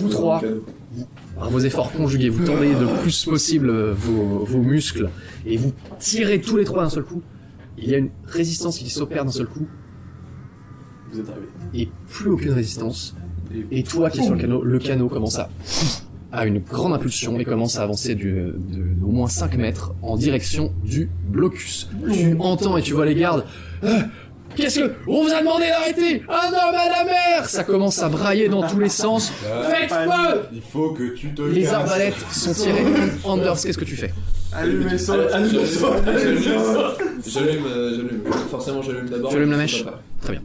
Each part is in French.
vous trois, par vos efforts conjugués, vous tendez le plus possible vos muscles et vous tirez tous les trois d'un seul coup. Il y a une résistance qui s'opère d'un seul coup. Vous êtes arrivé. Et plus aucune résistance. Et toi qui es sur le canot commence à une grande impulsion et commence à avancer d'au moins 5 mètres en direction du blocus. Tu entends et tu vois les gardes. Qu'est-ce que... On vous a demandé d'arrêter! Un homme à la mer! Ça commence à brailler dans tous les sens. Faites feu! Il faut que tu te Les casses. arbalètes sont tirées. Anders, qu'est-ce que tu fais? Allume les sauts. J'allume. Forcément, j'allume d'abord. Tu allumes la mèche? Très bien.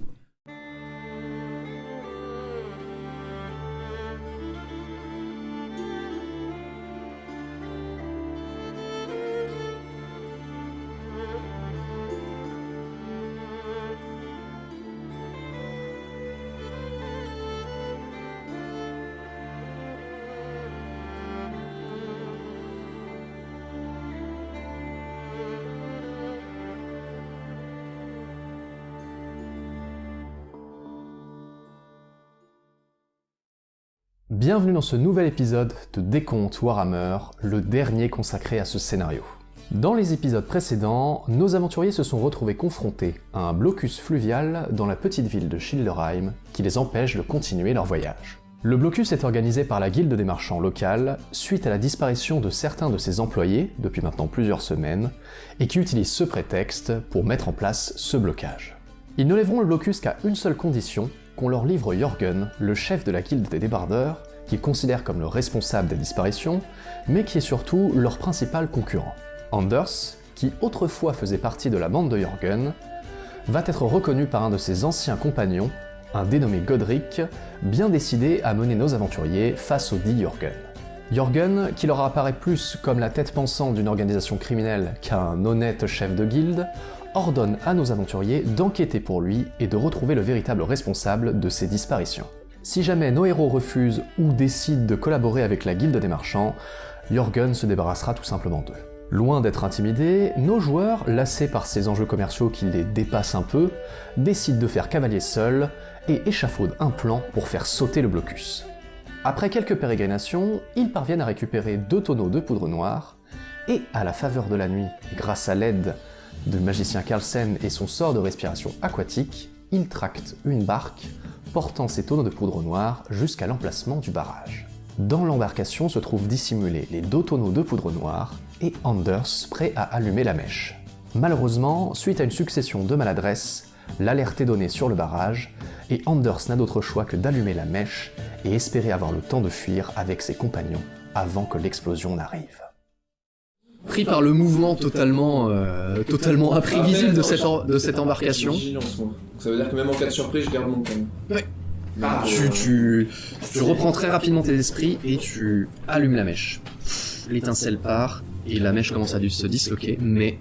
Bienvenue dans ce nouvel épisode de Décompte Warhammer, le dernier consacré à ce scénario. Dans les épisodes précédents, nos aventuriers se sont retrouvés confrontés à un blocus fluvial dans la petite ville de Schilderheim qui les empêche de continuer leur voyage. Le blocus est organisé par la guilde des marchands locale suite à la disparition de certains de ses employés depuis maintenant plusieurs semaines et qui utilisent ce prétexte pour mettre en place ce blocage. Ils ne lèveront le blocus qu'à une seule condition, qu'on leur livre Jörgen, le chef de la guilde des débardeurs, qu'ils considèrent comme le responsable des disparitions, mais qui est surtout leur principal concurrent. Anders, qui autrefois faisait partie de la bande de Jörgen, va être reconnu par un de ses anciens compagnons, un dénommé Godric, bien décidé à mener nos aventuriers face au dit Jörgen. Jörgen, qui leur apparaît plus comme la tête pensante d'une organisation criminelle qu'un honnête chef de guilde, ordonne à nos aventuriers d'enquêter pour lui et de retrouver le véritable responsable de ces disparitions. Si jamais nos héros refusent ou décident de collaborer avec la guilde des marchands, Jörgen se débarrassera tout simplement d'eux. Loin d'être intimidés, nos joueurs, lassés par ces enjeux commerciaux qui les dépassent un peu, décident de faire cavalier seul et échafaudent un plan pour faire sauter le blocus. Après quelques pérégrinations, ils parviennent à récupérer 2 tonneaux de poudre noire, et à la faveur de la nuit, grâce à l'aide du magicien Carlsen et son sort de respiration aquatique, ils tractent une barque portant ces tonneaux de poudre noire jusqu'à l'emplacement du barrage. Dans l'embarcation se trouvent dissimulés les 2 tonneaux de poudre noire et Anders prêt à allumer la mèche. Malheureusement, suite à une succession de maladresses, l'alerte est donnée sur le barrage et Anders n'a d'autre choix que d'allumer la mèche et espérer avoir le temps de fuir avec ses compagnons avant que l'explosion n'arrive. Pris par le mouvement totalement imprévisible de cette embarcation. Vigilance, moi. Donc ça veut dire que même en cas de surprise, je garde mon calme. Ouais. Donc, Tu reprends très rapidement tes esprits et tu allumes la mèche. L'étincelle part et la mèche commence à se disloquer, mais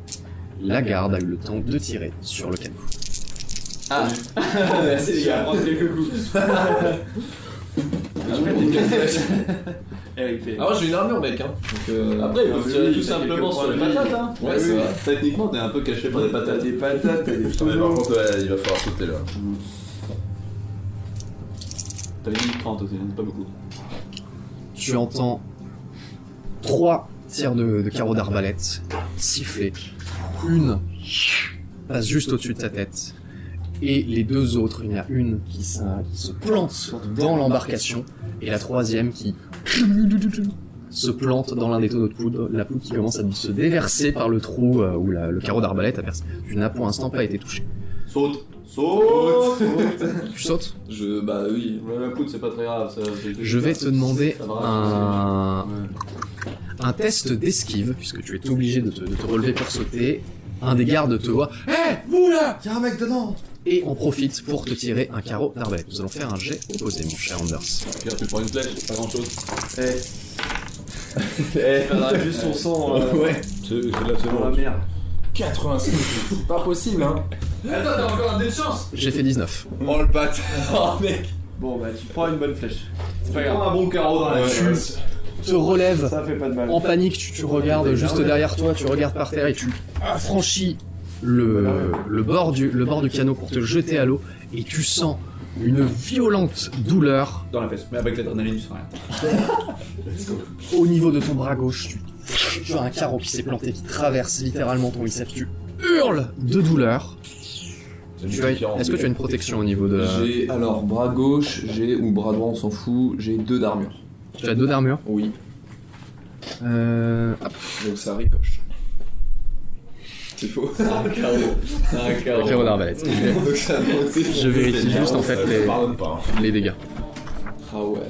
la garde a eu le temps de tirer sur le canot. Ah merci les gars, prendre quelques coups. Alors j'ai une armure mec hein. Donc, Après, ils peuvent tirer tout simplement sur les patates hein. Ouais c'est vrai. Techniquement, t'es un peu caché par les patates. Des patates, des Ouais, par contre, ouais, il va falloir sauter là. T'as une minute 30 aussi, c'est pas beaucoup. Tu entends 3 tirs de carreaux d'arbalète siffler. Une passe juste au-dessus de ta tête. Et les 2 autres, il y en a une qui se plante dans l'embarcation, et la 3e qui se plante dans l'un des tonneaux de poudre, la poudre qui commence à se déverser par le trou où le carreau d'arbalète a percé. Tu n'as pour l'instant pas été touché. Saute. Tu sautes? Bah oui. Ouais, la poudre, c'est pas très grave. Ça, Je vais te demander Ça va. un test d'esquive, puisque tu es obligé de te relever pour sauter. Un des gardes te voit. Hé, vous là! Y'a un mec dedans. Et on profite pour te tirer un carreau d'arbalète. Nous allons faire un jet opposé, mon cher Anders. Regarde, tu prends une flèche, pas grand chose. Faudra juste son sang. Ouais. C'est bon. la merde. 86. C'est pas possible hein. Attends, t'as encore un dé de chance. J'ai fait 19. Oh le bat. Oh mec. Bon bah, tu prends une bonne flèche. C'est pas grave. Un bon carreau dans la Tu te relèves. Ça fait pas de mal. En panique, tu regardes juste derrière toi, tu regardes par terre et tu franchis le bord du canot pour te jeter à l'eau et tu sens une violente douleur Dans la fesse, mais avec l'adrénaline, tu sens rien. au niveau de ton bras gauche. Tu as un carreau qui s'est planté, qui traverse littéralement ton biceps. Tu hurles de douleur. Est-ce que tu as une protection au niveau de... J'ai, alors, bras gauche, ou bras droit, on s'en fout, j'ai 2 d'armure. Tu as 2 d'armure. Oui, Hop. donc ça ricoche. C'est faux. C'est un carreau. Carreau d'arbalète. Donc ça a monté. Je vérifie juste en fait Ça pardonne pas. les dégâts. Ah ouais.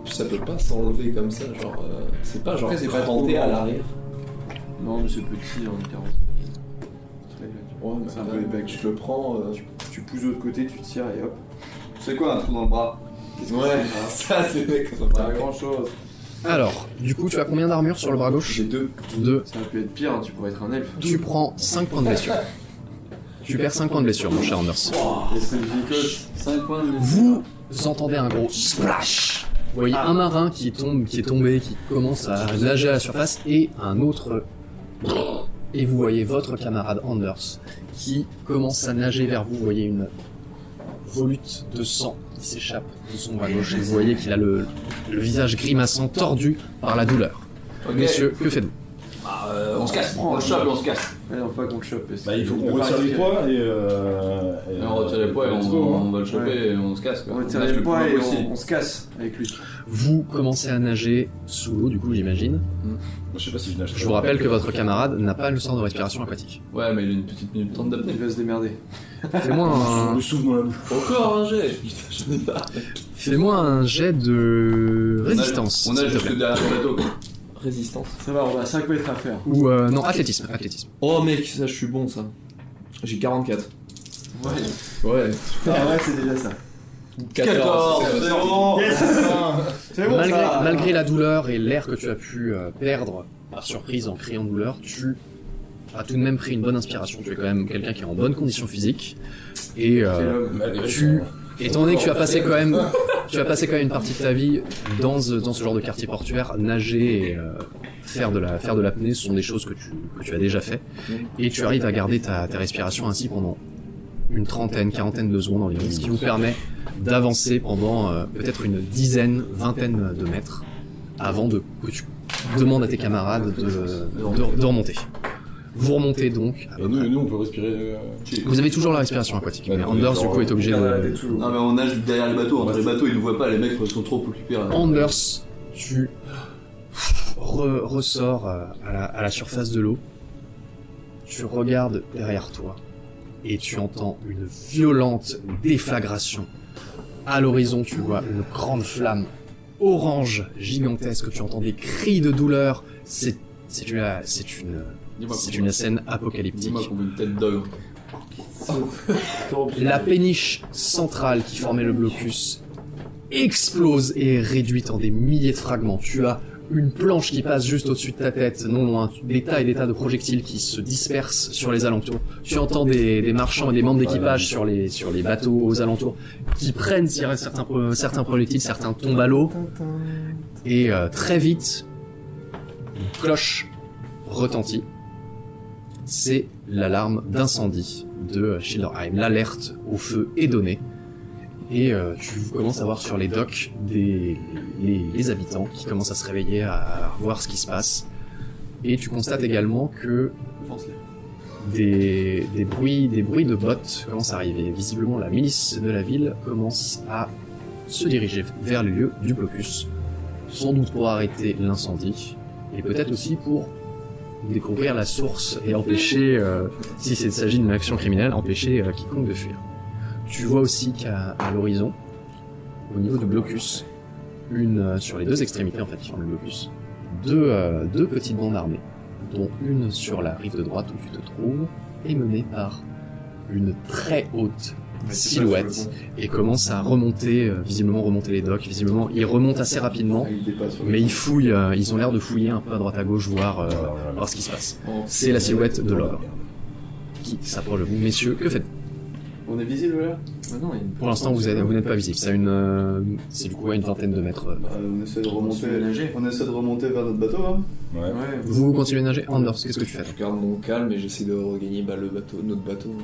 Ça peut pas s'enlever comme ça, genre. C'est pas genre. Après, c'est pas cranté trop à grand. l'arrière. Non, mais c'est petit, hein, 40. Ouais, mais C'est un là, peu épais. je le prends. Tu pousses de l'autre côté, tu tires et hop. C'est quoi un trou dans le bras? Ouais, ça c'est mec, ça Pas va grand chose. Alors, du coup, tu as combien d'armure sur le bras gauche? J'ai 2. 2. Ça aurait pu être pire, hein, tu pourrais être un elfe. Tu prends 5 points de blessure. Tu perds 5 points de blessure, mon cher Anders. Et c'est une vicose. 5 points de Vous entendez un gros splash. Vous voyez un marin qui est tombé, qui commence à nager à la surface, et un autre. Et vous voyez votre camarade Anders qui commence à nager vers vous. Vous voyez une volute de sang qui s'échappe de son bras gauche. Et vous voyez qu'il a le visage grimaçant, tordu par la douleur. Ok. Monsieur, que faites-vous? On se casse, on le chope et on se casse. Ouais, non, pas qu'on le chope. Bah, il faut qu'on retire les poids et. On retire les poids et let's go, hein. on va le choper et on se casse. Quoi. On va nage tirer le le poids plus et loin possible. on se casse avec lui. Vous commencez à nager sous l'eau, du coup, j'imagine. Je sais pas si je nage. Je vous rappelle que votre camarade n'a pas le sort de respiration aquatique. Ouais, mais il a une petite minute 30 d'apnée. Il va se démerder. Fais-moi un, Le souffle dans la bouche. Encore un jet. Putain, je n'ai pas. fais-moi un jet de résistance. On s'il a te jusque plaît. derrière le bateau. Quoi. Résistance. Ça va, on a 5 mètres à faire. Ou non, athlétisme. Oh mec, ça je suis bon ça. J'ai 44. Ouais. Ouais. Ah ouais, c'est déjà ça. 14. C'est bon. C'est bon, ça. Malgré la douleur et l'air que tu as pu perdre par surprise en criant de douleur, tu as tout de même pris une bonne inspiration. Tu es quand même quelqu'un qui est en bonne condition physique. Et étant donné que tu as passé quand même une partie de ta vie dans ce genre de quartier portuaire, nager et faire de l'apnée, ce sont des choses que tu as déjà fait. Et tu arrives à garder ta respiration ainsi pendant une trentaine, quarantaine de secondes environ, ce qui vous permet d'avancer pendant peut-être une dizaine, vingtaine de mètres avant que tu demandes à tes camarades de remonter. Vous remontez donc. Et nous, on peut respirer. Vous avez toujours la respiration aquatique, Ouais, mais non, Anders mais du coup est obligé de... Non, mais on nage derrière les bateaux. Entre les bateaux, ils nous voient pas. Les mecs sont trop occupés. Là. Anders, tu ressors à la surface de l'eau. Tu regardes derrière toi et tu entends une violente déflagration. À l'horizon, tu vois une grande flamme orange gigantesque. Tu entends des cris de douleur. C'est une scène apocalyptique. Dis-moi qu'on veut une tête d'ogre. La péniche centrale qui formait le blocus explose et est réduite en des milliers de fragments. Tu as une planche qui passe juste au-dessus de ta tête, non loin, des tas et des tas de projectiles qui se dispersent sur les alentours. Tu entends des marchands et des membres d'équipage sur les bateaux aux alentours qui prennent certains projectiles, certains tombent à l'eau. Et très vite, une cloche retentit. C'est l'alarme d'incendie de Schilderheim. L'alerte au feu est donnée. Et tu commences à voir sur les docks les habitants qui commencent à se réveiller, à voir ce qui se passe. Et tu constates également que des bruits de bottes commencent à arriver. Visiblement, la milice de la ville commence à se diriger vers les lieux du blocus. Sans doute pour arrêter l'incendie. Et peut-être aussi pour découvrir la source et empêcher, si il s'agit d'une action criminelle, empêcher quiconque de fuir. Tu vois aussi qu'à l'horizon, au niveau du blocus, sur les deux extrémités en fait qui forment le blocus, deux petites bandes armées, dont une sur la rive de droite où tu te trouves, est menée par une très haute silhouette et commence à visiblement remonter les docks. Visiblement, ils remontent assez rapidement, mais ils fouillent, ils ont l'air de fouiller un peu à droite à gauche, voir ce qui se passe. C'est la silhouette de l'ogre qui s'approche de vous. Messieurs, que faites-vous? On est visible là? Non, Pour l'instant, vous n'êtes pas visible. C'est du coup à une vingtaine de mètres. On essaie de remonter. nager. On essaie de remonter vers notre bateau, hein? Ouais. Ouais. Vous continuez de nager? Anders, qu'est-ce que tu fais? Je garde mon calme et j'essaie de regagner notre bateau.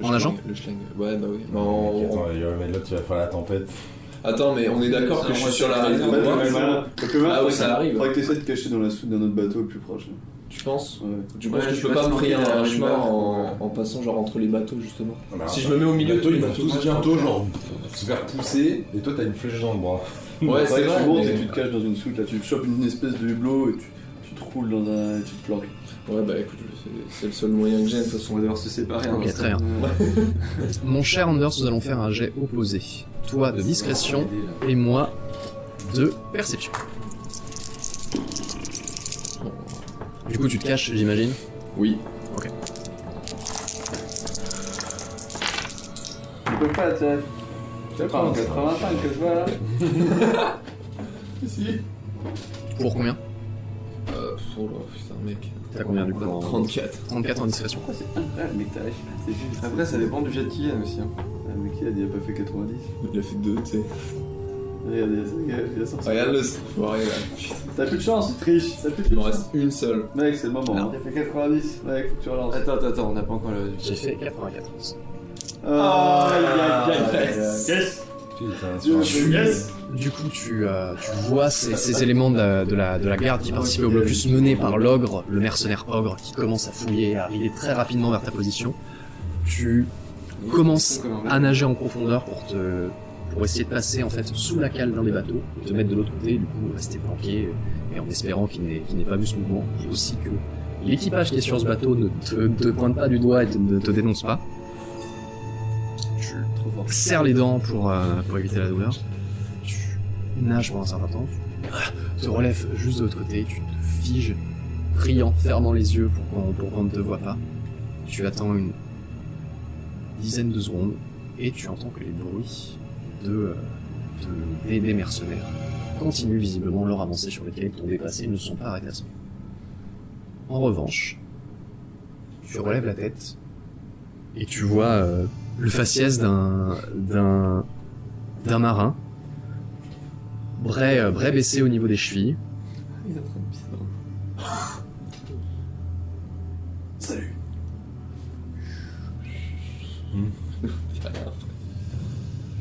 En nageant ? Le schling. Ouais, bah oui. Non, Attends, il va mettre là, tu vas faire la tempête. Attends, mais on est d'accord que je suis sur la rive de Ouais, droite. ouais, voilà. Donc, le Ah oui, ça arrive. Faudrait que t'essaies de te cacher dans la soute d'un autre bateau le plus proche. Tu penses Ouais. Tu penses Ouais, que je je peux sais pas pas me si frayer on un est chemin arrivé en passant genre entre les bateaux justement Ah, Si je me mets au milieu de tous bateaux, les ils vont bateaux. tous bientôt, genre, se faire pousser, et toi t'as une flèche dans le bras. Ouais, c'est que vrai. tu montes mais- et tu te caches dans une soute, là tu chopes une espèce de hublot et tu te roules dans un. Tu te planques. Ouais, bah écoute, c'est le seul moyen que j'ai de toute façon. On va devoir se séparer. Ok, très bien. Mon cher Anders, nous allons faire un jet opposé. Toi de discrétion et moi de perception. Du coup, tu te caches, j'imagine. Oui. Tu peux pas, tu sais pas, en 85 que je vois là. Si. Pour combien Oh là, putain, mec. T'as combien du coup en 34. 34 en discrétion. C'est incroyable, mec, t'arrives. C'est juste. Après, ça dépend du jet qu'il y a aussi. Hein. Ah, mec, il a pas fait 90. Il a fait 2, tu sais. Regardez, il a sorti. Regarde le foiré là. Putain, T'as plus de chance, il triche. T'as plus de il m'en chance. reste une seule. Mec, c'est le moment. Non. Il a fait 90. Mec, faut que tu relances. Attends, on n'a pas encore le. J'ai fait 94. Yes. Putain, Du coup, tu vois ces éléments de la garde qui participaient au blocus menés par l'ogre, le mercenaire ogre, qui commence à fouiller, à arriver très rapidement vers ta position. Tu commences à nager en profondeur pour essayer de passer en fait sous la cale d'un des bateaux, et te mettre de l'autre côté, du coup rester planqué, et en espérant qu'il n'ait pas vu ce mouvement, et aussi que l'équipage qui est sur ce bateau ne te pointe pas du doigt et ne te dénonce pas. Tu serres les dents pour éviter la douleur. Tu nages pendant un certain temps. Tu te relèves juste de l'autre côté. Tu te figes, priant, fermant les yeux pour qu'on ne te voit pas. Tu attends une dizaine de secondes et tu entends que les bruits des mercenaires continuent visiblement leur avancée sur lesquels ils t'ont dépassé et ne sont pas arrêtés à ce moment. En revanche, tu relèves la tête et tu vois le faciès d'un marin, brais baissé au niveau des chevilles. Il est en train de pisser dans Salut.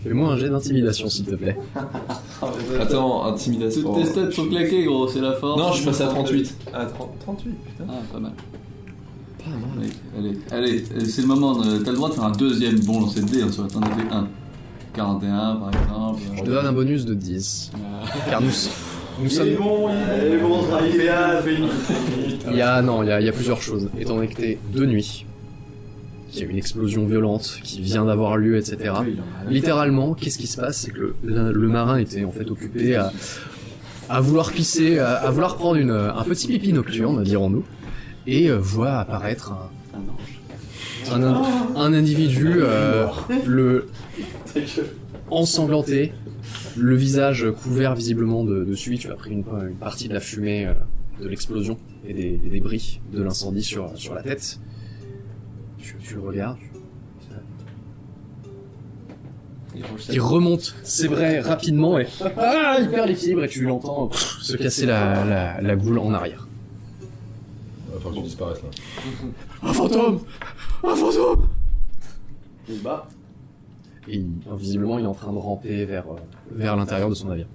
Fais-moi un jet d'intimidation s'il te plaît. Attends, intimidation. Toutes tes stats sont claquées, gros, c'est la force. Non, je suis passé à 38. Ah, 38, putain. Ah, pas mal. Pas mal, mec. Allez, c'est le moment. T'as le droit de faire un deuxième bon lancer de dés, hein, t'en as fait un. 41 par exemple. Je te donne un bonus de 10. Car nous Il est sommes... bon, il est là, Il y a plusieurs choses. Étant donné que t'es de nuit, qu'il y a une explosion violente qui vient d'avoir lieu, etc. Littéralement, qu'est-ce qui se passe? C'est que le marin était en fait occupé à vouloir pisser, à vouloir prendre un petit pipi nocturne, dirons-nous, et voit apparaître un individu, ensanglanté, le visage couvert visiblement de suie. Tu as pris une partie de la fumée de l'explosion et des débris de l'incendie sur la tête. Tu le regardes. Il remonte ses bras rapidement et il perd l'équilibre et tu l'entends se casser la goule en arrière. Faut que tu disparaisses là. Un fantôme! Un fantôme! Il se bat. Et visiblement il est en train de ramper vers l'intérieur de son navire.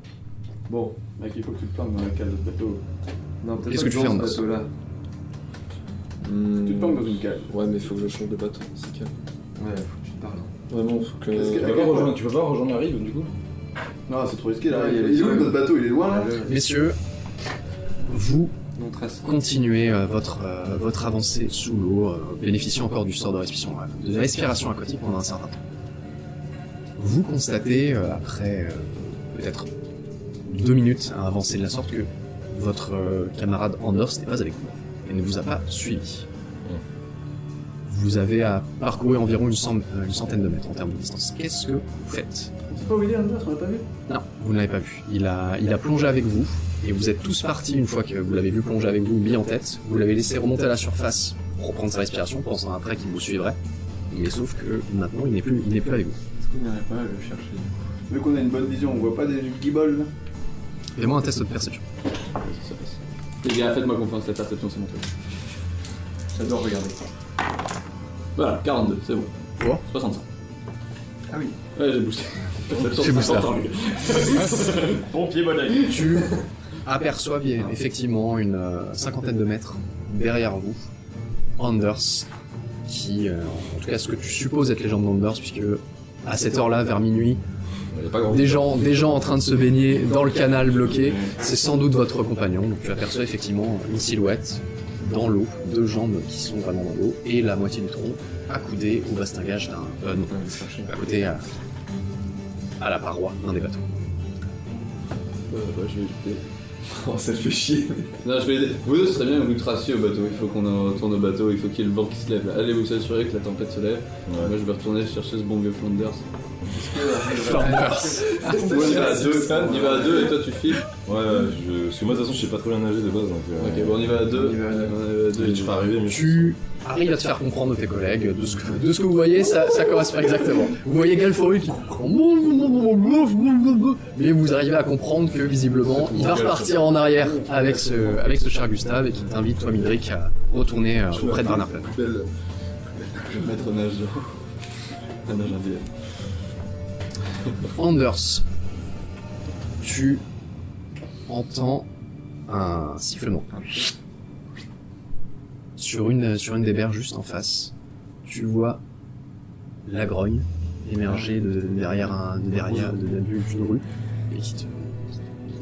Bon, mec, il faut que tu te planques dans la cale de ce bateau. Non, peut-être Qu'est-ce pas que tu fais, dans ce Anders? bateau-là. Tu te planques dans une cale. Ouais, mais faut que je change de bateau, c'est calme. Ouais, faut que tu te parles. Vraiment, faut que. Tu peux pas rejoindre la rive du coup? Non, c'est trop risqué là. Ouais, Il est où notre bateau? Il est loin là? Messieurs, vous Non, trace. continuez votre avancée sous l'eau, bénéficiant encore du sort de respiration aquatique pendant un certain temps. Vous constatez, après peut-être 2 minutes à avancer de la sorte, que votre camarade Anders n'est pas avec vous et ne vous a pas suivi. Vous avez à parcourir environ une centaine de mètres en termes de distance. Qu'est-ce que vous faites? C'est pas où il est, Anders, on l'a pas vu? Non, vous ne l'avez pas vu. Il a plongé avec vous, et vous êtes tous partis une fois que vous l'avez vu plonger avec vous, mis en tête. Vous l'avez laissé remonter à la surface pour reprendre sa respiration, pensant après qu'il vous suivrait. Mais sauf que maintenant, il n'est plus avec vous. Est-ce qu'on n'irait pas le chercher? Vu qu'on a une bonne vision, on voit pas des guibolles là? Fais-moi un test de perception. Les gars, faites-moi confiance, la perception c'est mon truc. J'adore regarder. Voilà, 42, c'est bon. Pour 65. Ah oui. Ouais, j'ai boosté. J'ai boosté. Pompier bon oeil. Tu aperçois bien, effectivement une cinquantaine de mètres derrière vous Anders, qui, en tout cas ce que tu supposes être les gens de Anders, puisque à cette heure-là, vers minuit, Il y a pas grand des gens en train de se baigner dans le canal bloqué, c'est sans doute votre compagnon. Donc tu aperçois effectivement une silhouette dans l'eau, 2 jambes qui sont vraiment dans l'eau, et la moitié du tronc accoudé au bastingage d'un accoudé à la paroi d'un des bateaux. Ouais, je vais éviter. Oh, ça te fait chier. Non, je vais aider. Vous deux, ce serait bien que vous traciez au bateau. Il faut qu'on retourne au bateau, il faut qu'il y ait le vent qui se lève. Là. Allez vous assurer que la tempête se lève. Ouais. Moi, je vais retourner chercher ce bon vieux Flanders. Flanders. Moi, il va à 2 et toi tu files. Ouais, parce que moi de toute façon je sais pas trop bien nager de base donc. Ok, bon, on y va à 2. Je serai arrivé mais Tu arrives à te faire comprendre de tes collègues, de ce que vous voyez, ça correspond exactement. Vous voyez Galforu qui... Mais vous arrivez à comprendre que visiblement, il va repartir en arrière avec ce cher Gustave et qui t'invite, toi Midrick, à retourner auprès de Bernard Plan. Je vais mettre nage. Un nage indienne. Anders, tu entends un sifflement. Sur une des berges juste en face, tu vois la grogne émerger derrière d'une rue et qui te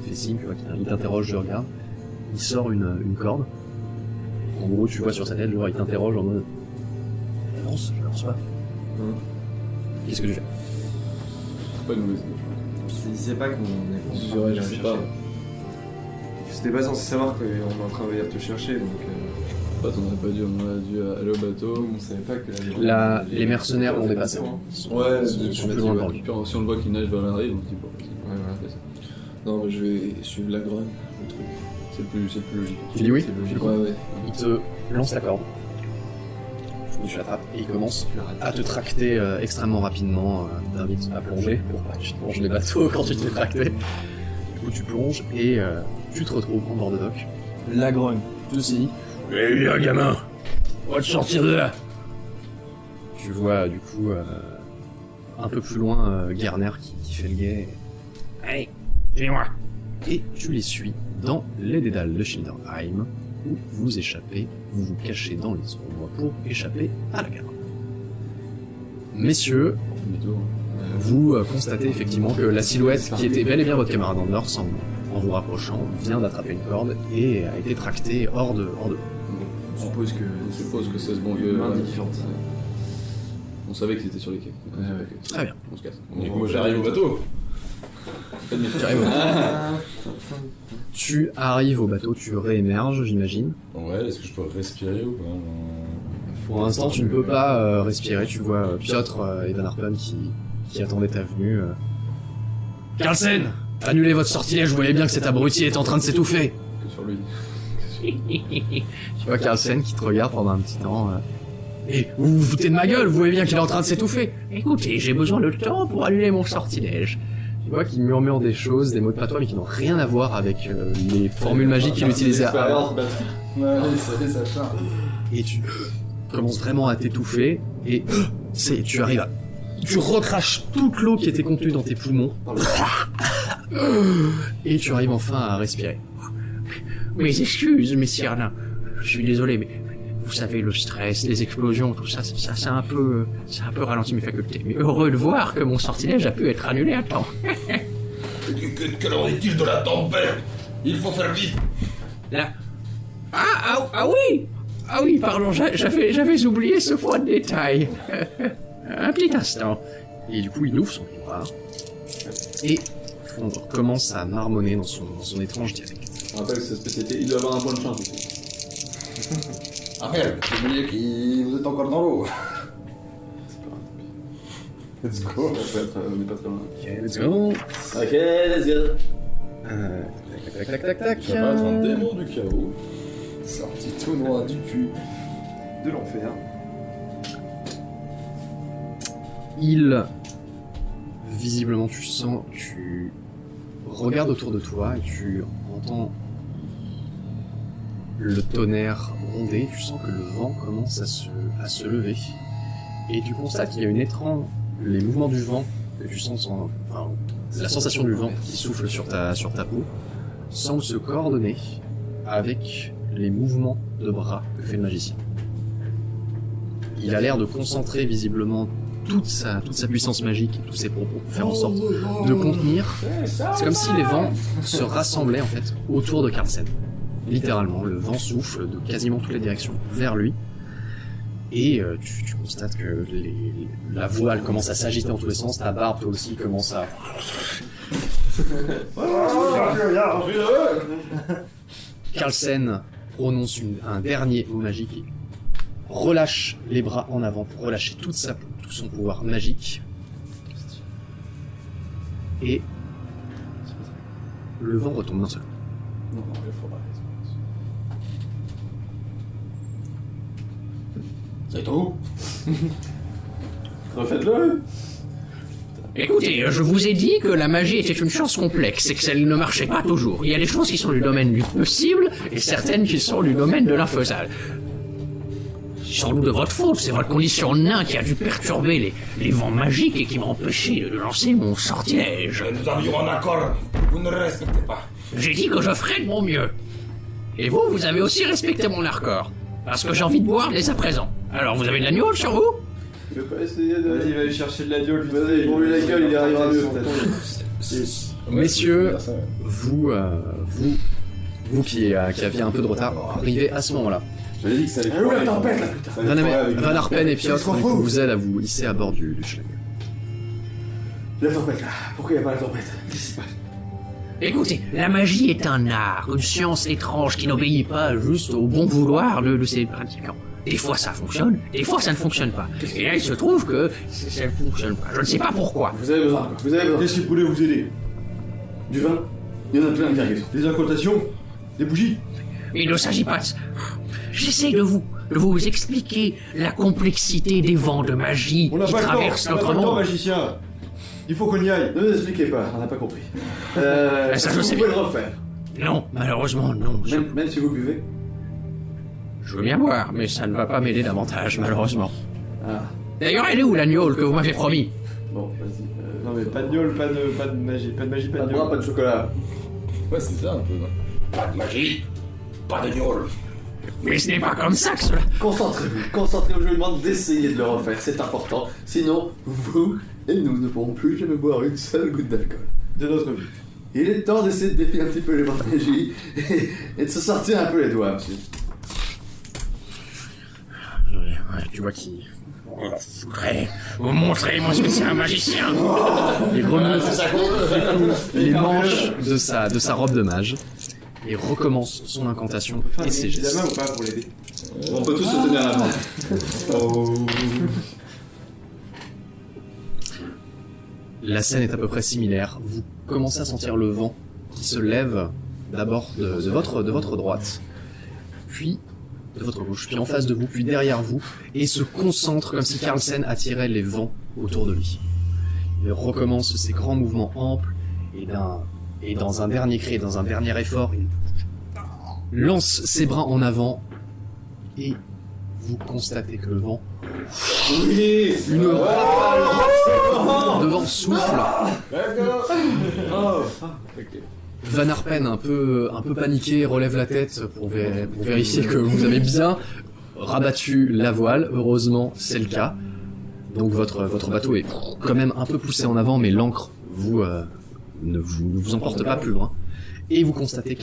fait signe, tu vois, il t'interroge de regard. Il sort une corde. En gros, tu vois sur sa tête, genre, il t'interroge en mode lance, je lance pas. Qu'est-ce que tu fais? C'est pas une mauvaise idée. Il sait pas qu'on est. Ouais, je sais pas. C'était pas censé savoir qu'on est en train de venir te chercher donc. En fait, on aurait dû aller au bateau. On savait pas que Les mercenaires l'ont dépassé. Ouais, Ils sont plus loin devant lui. Puis, si on le voit qu'il nage vers la rive, on se dit bon, vas-y. Ouais, voilà. Fais ça. Non, mais je vais suivre la grogne, le truc. C'est le plus logique. Tu dis oui? C'est logique. Ouais. Il te lance la corde. Tu l'attrapes et il commence à te tracter extrêmement rapidement. Il t'invite à plonger pour pas que tu te manges les bateaux quand tu te fais tracter. Du coup, tu plonges et tu te retrouves en bord de dock. La grogne. Ceci. Eh bien, gamin, on va te sortir de là. Tu vois du coup un peu plus loin Gerner qui fait le guet. Allez, suis-moi. Et tu les suis dans les dédales de Schilderheim où vous échappez, vous vous cachez dans les ombres pour échapper à la gare. Messieurs, Demi-tour. vous constatez effectivement que la silhouette qui était bel et bien votre camarade Anders en vous rapprochant vient d'attraper une corde et a été tractée hors de l'eau. On suppose que c'est ce bon vieux. main différente. On savait qu'ils étaient sur les quais. Très bien. On se casse. Donc moi j'arrive au bateau. Tu arrives au bateau, tu réémerges, j'imagine. Ouais, est-ce que je peux respirer ou pas? Pour l'instant, tu ne peux pas respirer. Tu vois Piotr et Van Harpen qui attendaient ta venue. Carlsen, annulez votre sortilège, vous voyez bien que cet abruti est en train de s'étouffer. Que sur lui. Tu vois Carlsen qui te regarde pendant un petit temps. Et vous vous foutez de ma gueule, vous voyez bien qu'il est en train de s'étouffer. Écoutez, j'ai besoin de temps pour annuler mon sortilège. Tu vois qu'il murmure des choses, des mots de patois, mais qui n'ont rien à voir avec les formules magiques qu'il utilisait avant. Ouais, ça part. Et tu commences vraiment à t'étouffer, et tu arrives à... Tu recraches toute l'eau qui était contenue dans tes poumons, et tu arrives enfin à respirer. Mes excuses, messieurs Arlin. Je suis désolé, mais vous savez, le stress, les explosions, tout ça, ça a un peu ralenti mes facultés. Mais heureux de voir que mon sortilège a pu être annulé à temps. Quelle heure est-il de la tempête? Il faut faire vite. Là. Ah oui, pardon, j'avais oublié ce point de détail. Un petit instant. Et du coup, il ouvre son miroir. Et Fondre commence à marmonner dans son étrange dialecte. On rappelle que sa spécialité, il doit avoir un point de chance aussi. Ah merde, je me disais que vous êtes encore dans l'eau. Let's go. On est pas très loin. Ok, let's go. Ok, let's go. Tac. Ça va être un démon du chaos. Sorti tout noir du cul de l'enfer. Visiblement, tu regardes autour de toi et tu entends le tonnerre gronder. Tu sens que le vent commence à se lever. Et tu constates qu'il y a les mouvements du vent, que tu sens, la sensation du vent qui souffle sur ta peau, semble se coordonner avec les mouvements de bras que fait le magicien. Il a l'air de concentrer visiblement toute sa puissance magique et tous ses propos pour faire en sorte de contenir. C'est comme si les vents se rassemblaient en fait autour de Carlsen. Littéralement, le vent souffle de quasiment toutes les directions vers lui. Et tu constates que la voile commence à s'agiter dans tous les sens, ta barbe toi aussi commence à... Carlsen prononce un dernier mot magique et relâche les bras en avant pour relâcher tout son pouvoir magique. Et le vent retombe d'un seul coup. Non, il faut pas. C'est tout. Refaites-le. Écoutez, je vous ai dit que la magie était une science complexe et que ça ne marchait pas toujours. Il y a des choses qui sont du domaine du possible et certaines qui sont du domaine de l'infaisable. C'est sans doute de votre faute, c'est votre condition nain qui a dû perturber les vents magiques et qui m'a empêché de lancer mon sortilège. Nous avions un accord. Vous ne le respectez pas. J'ai dit que je ferais de mon mieux. Et vous avez aussi respecté mon accord. Parce que j'ai envie de boire dès à présent. Alors vous avez de l'agneau sur vous? Je vais pas essayer de... Vas-y, va aller chercher de la diole. Vas-y, Pour lui la gueule, il y arrivera mieux peut-être. Messieurs, vous qui aviez un peu de retard, arrivez à ce moment-là. J'avais dit que ça allait Où la foirer. tempête là, putain? Van Arpen et Piotr du coup, vous aident à vous hisser à bord du schlag. La tempête là. Pourquoi y a pas la tempête? Qu'est-ce qui se passe? Écoutez, la magie est un art, une science étrange qui n'obéit pas juste au bon vouloir de ses pratiquants. Des fois ça fonctionne, des fois ça ne fonctionne pas. Et là il se trouve que ça ne fonctionne pas. Je ne sais pas pourquoi. Vous avez besoin, quoi. Vous avez besoin. Qu'est-ce qui pourrait vous aider? Du vin? Il y en a plein de cargaisons. Des incantations? Des bougies? Il ne s'agit pas de ça. J'essaie de vous expliquer la complexité des vents de magie On n'a qui pas le temps, traversent on n'a notre pas le temps, monde. magicien. Il faut qu'on y aille. Ne nous expliquez pas, on n'a pas compris. Ça, je vous sais pouvez bien. le refaire. Non, malheureusement non. Même si vous buvez. Je veux bien boire, mais ça ne va pas m'aider davantage, malheureusement. Ah, D'ailleurs, elle est où l'agneau que vous m'avez promis? bon, vas-y. Non mais pas de gueule, pas de magie, pas de magie, Pas pas de de bras, gueule. pas de chocolat. Ouais, c'est ça un peu. Pas de magie. Pas de gnôle. Mais ce n'est pas comme ça que cela... Concentrez-vous, je vous demande d'essayer de le refaire, c'est important. Sinon, vous et nous ne pourrons plus jamais boire une seule goutte d'alcool. De notre vie. Il est temps d'essayer de défier un petit peu les bandes de magie et de se sortir un peu les doigts, monsieur. Ouais, tu vois qui... Faudrait vous montrer, moi, que c'est un magicien. Il remonte les manches de sa robe de mage et recommence son incantation et ses La main gestes. ou pas pour l'aider? On peut tous se tenir la main. La scène est à peu près similaire. Vous commencez à sentir le vent qui se lève d'abord de votre droite, puis de votre gauche, puis en face de vous, puis derrière vous, et se concentre comme si Carlsen attirait les vents autour de lui. Il recommence ses grands mouvements amples, et dans un dernier cri, dans un dernier effort, il lance ses bras en avant, et vous constatez que le vent, une rafale de vent souffle. Van Arpen, un peu paniqué, relève la tête pour vérifier que vous avez bien rabattu la voile. Heureusement, c'est le cas. Donc votre bateau est quand même un peu poussé en avant, mais l'ancre ne vous emporte pas plus loin. Et vous constatez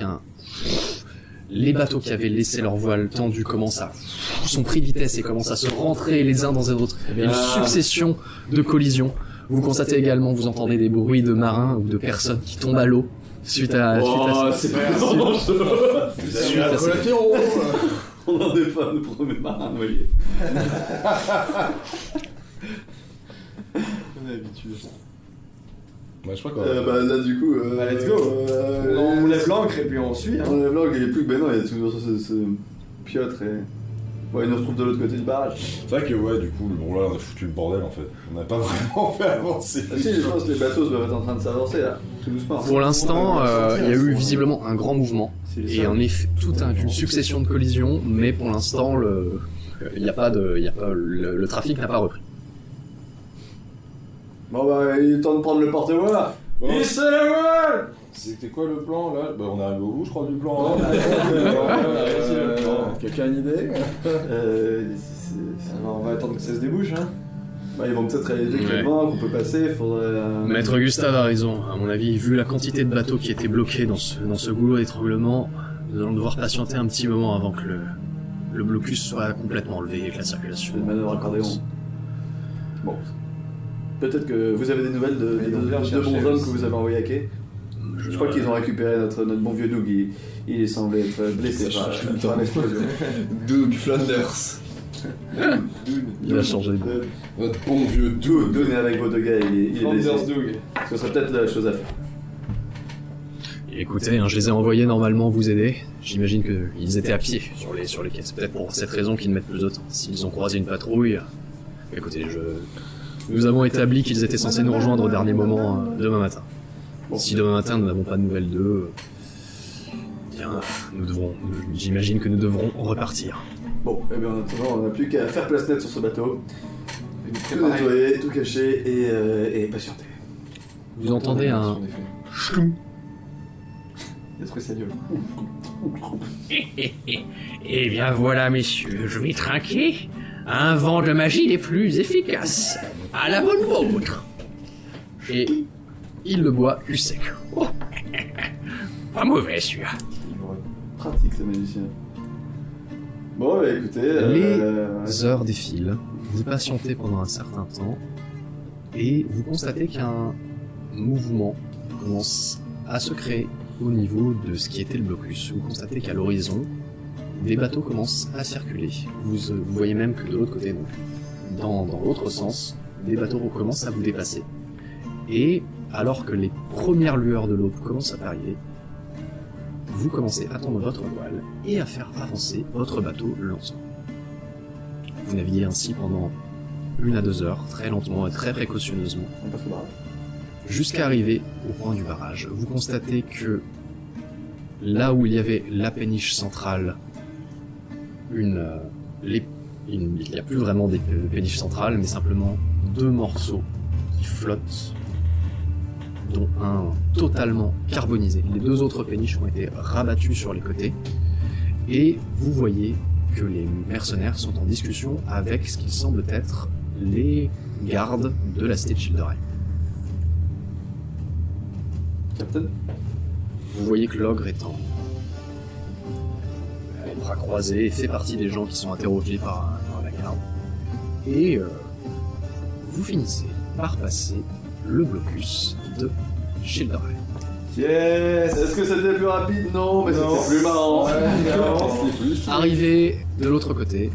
les bateaux qui avaient laissé leur voile tendu sont pris de vitesse et commencent à se rentrer les uns dans les autres. Il y a une succession de collisions. Vous constatez également, vous entendez des bruits de marins ou de personnes qui tombent à l'eau suite à C'est pas grave. suite à ces- On n'en est pas le premier marin, vous voyez. On est habitué. Bah, je crois Bah là du coup... Bah, let's go. On lève l'ancre et puis on suit. Hein. On lève l'ancre, il est plus que... Ben non, il y a toujours ce Piotr et... Ouais, il nous retrouve de l'autre côté du barrage. C'est vrai que, ouais, du coup, bon, là, on a foutu le bordel en fait. On n'a pas vraiment fait avancer. Ah si, je pense que les bateaux doivent être en train de s'avancer là, tout doucement. Pour l'instant, il y a eu visiblement un grand mouvement et en effet une succession de collisions, mais pour l'instant le trafic n'a pas repris. Bon bah, il est temps de prendre le porte-voix. Bon. Et c'est la voile. C'était quoi le plan là? Bah on arrive au bout je crois du plan. Hein. Quelqu'un a une idée? Alors, on va attendre que ça se débouche, hein. Bah, ils vont peut-être réaliser que Ouais. le vent qu'on peut passer, faudrait... Maître Gustave a raison. À mon avis, vu la quantité de bateaux qui étaient bloqués dans ce goulot d'étranglement, nous allons devoir patienter un petit moment avant que le blocus soit complètement levé et que la circulation... Une manœuvre accordéon. Bon. Peut-être que vous avez des nouvelles de Ils vont deux bien bons chercher hommes aussi. que vous avez envoyés à quai. Je crois qu'ils ont récupéré notre bon vieux Doug. Il semblait être blessé par l'explosion. Doug Flanders. Il a changé de... Votre bon vieux Doug, Doug. est avec votre gars, il est blessé. Flanders Doug. Ce serait peut-être la chose à faire. Écoutez, hein, je les ai envoyés normalement vous aider. J'imagine qu'ils étaient à pied sur les quais. C'est peut-être pour cette raison qu'ils mettent plus de temps. S'ils ont croisé une patrouille... Écoutez, nous avons établi qu'ils étaient censés nous rejoindre au dernier moment demain matin. Bon. Si demain matin nous n'avons pas de nouvelles d'eux, bien, j'imagine que nous devrons repartir. Bon, et bien en attendant, on n'a plus qu'à faire place nette sur ce bateau. Tout Préparer. nettoyer, tout cacher et patienter. Vous entendez un chlou. Il a trouvé ça dur. Eh bien voilà, messieurs, je vais trinquer un vent de magie des plus efficaces. À la bonne vôtre. Et il le boit du sec. Oh. Pas mauvais, celui-là. Pratique, ce magicien. Bon, bah écoutez... Les heures défilent, vous patientez pendant un certain temps, et vous constatez qu'un mouvement commence à se créer au niveau de ce qui était le blocus. Vous constatez qu'à l'horizon, des bateaux commencent à circuler. Vous voyez même que de l'autre côté, donc, dans l'autre sens, des bateaux recommencent à vous dépasser. Et alors que les premières lueurs de l'aube commencent à arriver, vous commencez à tendre votre voile et à faire avancer votre bateau lentement. Vous naviguez ainsi pendant 1 à 2 heures, très lentement et très précautionneusement, On passe au barrage. jusqu'à arriver au point du barrage. Vous constatez que là où il y avait la péniche centrale, il n'y a plus vraiment des péniches centrales, mais simplement 2 morceaux qui flottent, dont un totalement carbonisé. Les 2 autres péniches ont été rabattues sur les côtés, et vous voyez que les mercenaires sont en discussion avec ce qui semble être les gardes de la cité de Childerheim. Captain? Vous voyez que l'ogre est les bras croisés et fait partie des gens qui sont interrogés par la garde. Et vous finissez par passer le blocus de Childerheim. Yes! Est-ce que c'était plus rapide? Non, mais c'était plus marrant. Arrivé de l'autre côté,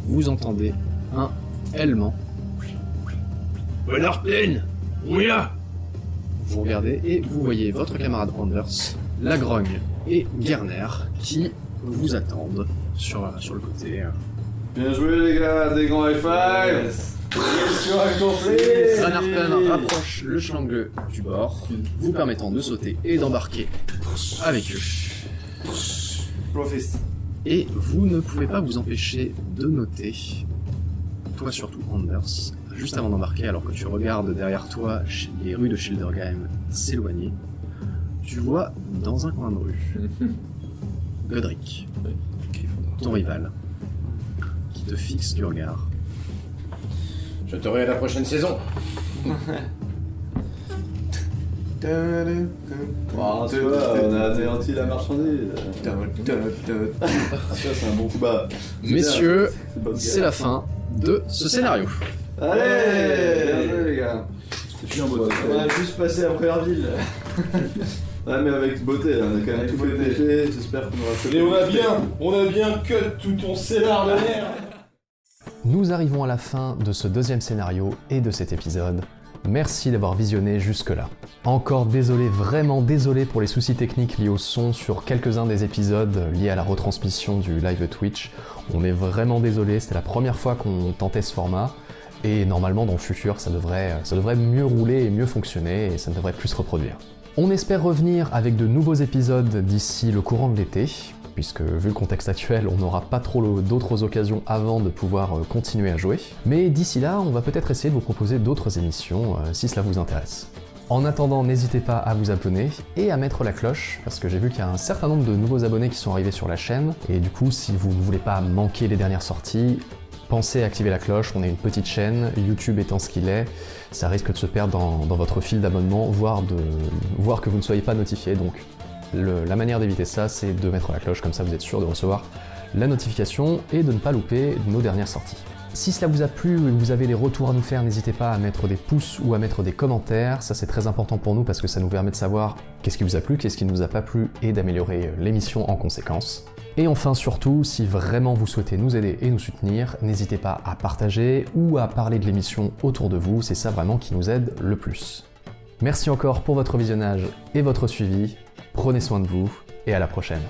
vous entendez un hèlement. Bonne pleine. On est là. Vous regardez et vous voyez votre camarade Anders, la grogne et Gerner qui vous attendent sur le côté. Bien joué les gars, des grands high five! Mission accomplie! Van Arpen rapproche le schlangle du bord, vous permettant de sauter et d'embarquer avec eux. Profiste. Et vous ne pouvez pas vous empêcher de noter, toi surtout Anders, juste avant d'embarquer, alors que tu regardes derrière toi les rues de Childerheim s'éloigner, tu vois dans un coin de rue Godric, ton rival, qui te fixe du regard. Je t'aurai à la prochaine saison. Bon, tu vois, on a anéanti la marchandise. Ça, c'est un bon coup bas. Messieurs, C'est bonne c'est guerre. la fin de ce scénario. Allez! Bien joué les gars. On a juste passé après Herville. Ouais, mais avec beauté, on a quand même Avec tout fait beauté. péter. J'espère qu'on aura fait. Et on a bien cut tout ton scénar de merde. Nous arrivons à la fin de ce deuxième scénario et de cet épisode. Merci d'avoir visionné jusque-là. Encore désolé, vraiment désolé pour les soucis techniques liés au son sur quelques-uns des épisodes liés à la retransmission du live Twitch. On est vraiment désolé, c'était la première fois qu'on tentait ce format. Et normalement dans le futur ça devrait mieux rouler et mieux fonctionner et ça ne devrait plus se reproduire. On espère revenir avec de nouveaux épisodes d'ici le courant de l'été, puisque vu le contexte actuel, on n'aura pas trop d'autres occasions avant de pouvoir continuer à jouer. Mais d'ici là, on va peut-être essayer de vous proposer d'autres émissions si cela vous intéresse. En attendant, n'hésitez pas à vous abonner et à mettre la cloche, parce que j'ai vu qu'il y a un certain nombre de nouveaux abonnés qui sont arrivés sur la chaîne, et du coup, si vous ne voulez pas manquer les dernières sorties, pensez à activer la cloche. On est une petite chaîne, YouTube étant ce qu'il est, ça risque de se perdre dans votre fil d'abonnement, voire que vous ne soyez pas notifié. Donc la manière d'éviter ça, c'est de mettre la cloche, comme ça vous êtes sûr de recevoir la notification et de ne pas louper nos dernières sorties. Si cela vous a plu et que vous avez des retours à nous faire, n'hésitez pas à mettre des pouces ou à mettre des commentaires, ça c'est très important pour nous parce que ça nous permet de savoir qu'est-ce qui vous a plu, qu'est-ce qui ne nous a pas plu et d'améliorer l'émission en conséquence. Et enfin surtout, si vraiment vous souhaitez nous aider et nous soutenir, n'hésitez pas à partager ou à parler de l'émission autour de vous, c'est ça vraiment qui nous aide le plus. Merci encore pour votre visionnage et votre suivi, prenez soin de vous et à la prochaine.